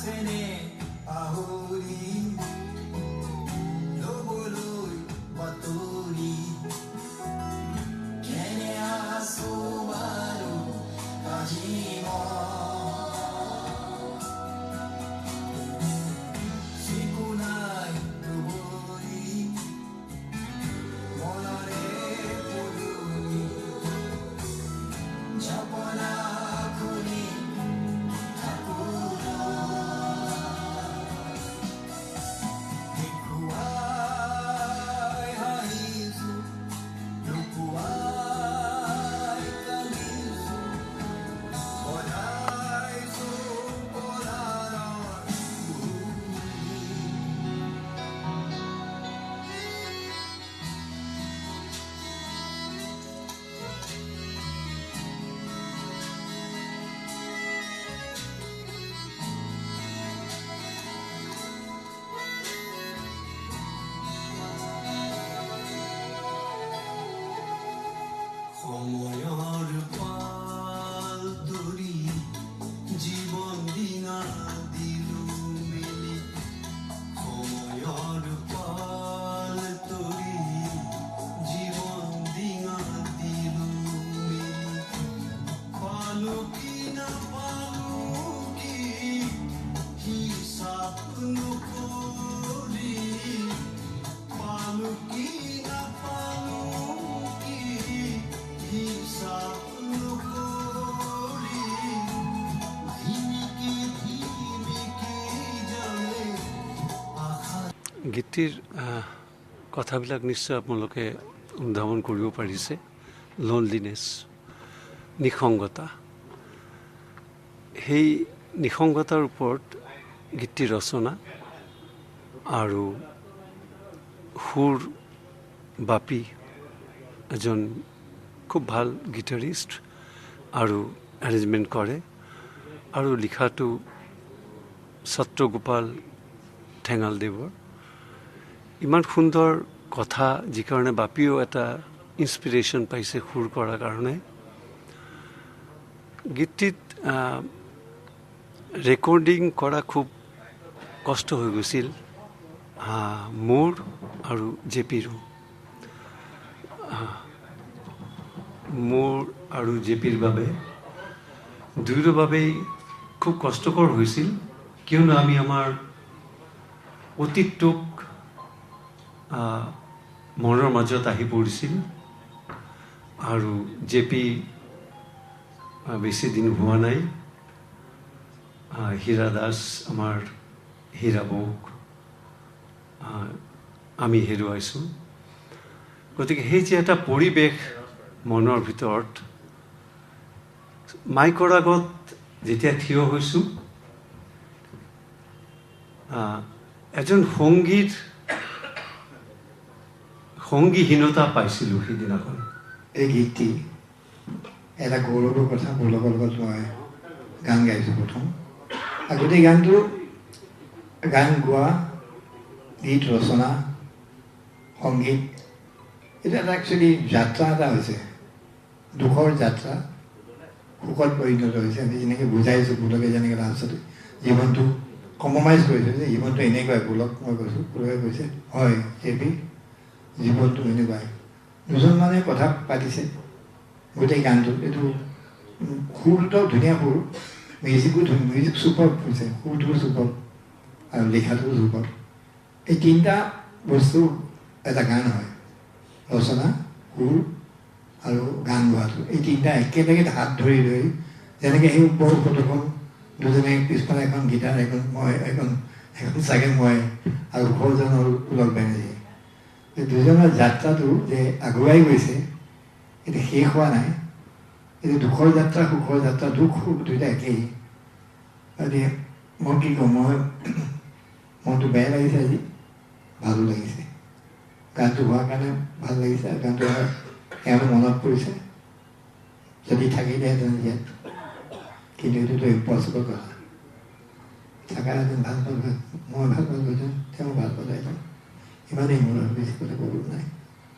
যেনে পাহৰি লবলৈ বাতৰি কেনে আছো বাৰু আজি চিকুনাই দুবৰি মনৰে পদূলি জপনা খুলি সময়ৰ পাল ধৰি জীৱন দিনা দিলো মেলি সময়ৰ পাল ধৰি জীৱন দিনা দিলো মেলি পালো কি নাপালো কি হিচাপ নকৰি পালো কি নাপালো কি গীতটিৰ কথাবিলাক নিশ্চয় আপোনালোকে অনুধাৱন কৰিব পাৰিছে। লোনলিনেছ, নিসংগতা, সেই নিসংগতাৰ ওপৰত গীতটিৰ ৰচনা আৰু সুৰ বাপি এজন খুব ভাল গিটাৰিষ্ট আৰু এৰেঞ্জমেণ্ট কৰে আৰু লিখাটো ছত্ৰগোপাল ঠেঙালদেৱৰ। ইমান সুন্দৰ কথা, যি কাৰণে বাপিও এটা ইনস্পিৰেশ্যন পাইছে সুৰ কৰাৰ কাৰণে। গীতটিত ৰেকৰ্ডিং কৰা খুব কষ্ট হৈ গৈছিল মোৰ আৰু জেপিৰো। মোৰ আৰু জেপিৰ বাবে দুয়োৰে বাবেই খুব কষ্টকৰ হৈছিল, কিয়নো আমি আমাৰ অতীতটোক মনৰ মাজত আহি পৰিছিল আৰু জেপি বেছি দিন হোৱা নাই হীৰা দাস, আমাৰ হীৰা বৌক আমি হেৰুৱাইছোঁ। গতিকে সেই যে এটা পৰিৱেশ মনৰ ভিতৰত, মাইকৰ আগত যেতিয়া থিয় হৈছোঁ, এজন সংগীহীনতা পাইছিলোঁ সেইদিনাখন। এই গীতটি এটা গৌৰৱৰ কথা মোৰ লগত মই গান গাইছোঁ প্ৰথম। আৰু গোটেই গানটো গান গোৱা, গীত ৰচনা, সংগীত, এটা একচুৱেলি যাত্ৰা এটা হৈছে, দুখৰ যাত্ৰা সুখত পৰিণত হৈছে। আমি যেনেকৈ বুজাইছোঁ, ভুলকে যেনেকৈ লাষ্টতে জীৱনটো কম্প্ৰমাইজ কৰিছোঁ যে জীৱনটো এনেকুৱাই। ভুলক মই কৈছোঁ, ভুলকে কৈছে হয় জেপি, জীৱনটো এনেকুৱাই। দুজন মানুহে কথা পাতিছে গোটেই গানটো। এইটো সুৰটোও ধুনীয়া সুৰ, মিউজিক চুপাৰ হৈছে, সুৰটোও চুপাৰ আৰু লিখাটোও চুপাৰ। এই তিনিটা বস্তু এটা গান হয়, ৰচনা, সুৰ আৰু গান গোৱাটো। এই তিনিটা একেলগে হাত ধৰি লৈ, যেনেকৈ সেই ওপৰ ফটোখন দুজনে পিছফালে এখন গীটাৰ, এখন চাগে মই আৰু ঘৰজনৰ লগ বেনেজি, এই দুজনৰ যাত্ৰাটো যে আগুৱাই গৈছে, এইটো শেষ হোৱা নাই। এইটো দুখৰ যাত্ৰা, সুখৰ যাত্ৰা, দুখ সুখ দুয়োটা একেই। গতিকে মই কি কওঁ, মনটো বেয়া লাগিছে আজি, ভালো লাগিছে। গানটো হোৱাৰ কাৰণে ভাল লাগিছে, আৰু গানটো এওঁৰ মনত পৰিছে। যদি থাকিলেহেঁতেন ইয়াত, কিন্তু এইটোতো ইম্পচিবল কথা। থাকাহেঁতেন ভাল পালোঁ, মই ভাল পালোঁ, তেওঁ ভাল পালে, ইমানেই মোৰ বেছি কথা ক'ব নাই।